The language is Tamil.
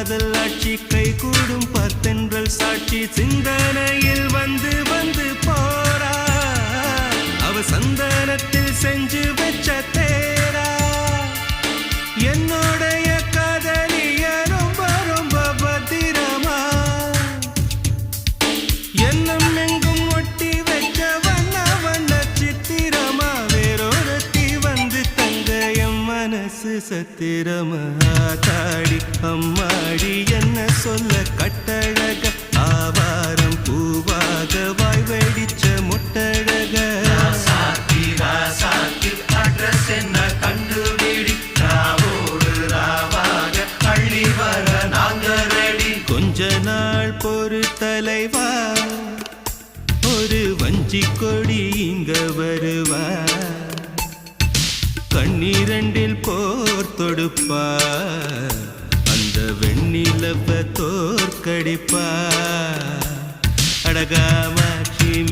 காதல் ஆட்சி கை கூடும் பத்தென்றல் சாட்சி சிந்தனையில் வந்து வந்து போரா அவ சந்தனத்தில் செஞ்சு வச்ச தேரா என்னோடைய காதலிய ரொம்ப ரொம்ப பத்திரமா என்னும் எங்கும் ஒட்டி வச்ச வண்ண வண்ண சித்திரமா வேறொருத்தி வந்து தங்க என் மனசு சத்திரமா தாடி அம்மாடி என்ன சொல்ல கட்டழக ஆவாரம் பூவாக வாய் வெடிச்ச முட்டழக அட்ரஸ் என்ன கண்டுபிடி ராவோடு ராவாக அள்ளி வர நாங்க ரெடி கொஞ்ச நாள் பொறு தலைவா ஒரு வஞ்சி கொடி இங்க வருவா கண்ணீரண்டில் போர் தொடுப்பா அந்த வெண்ணிலவ தோற்கடிப்பா அடகாம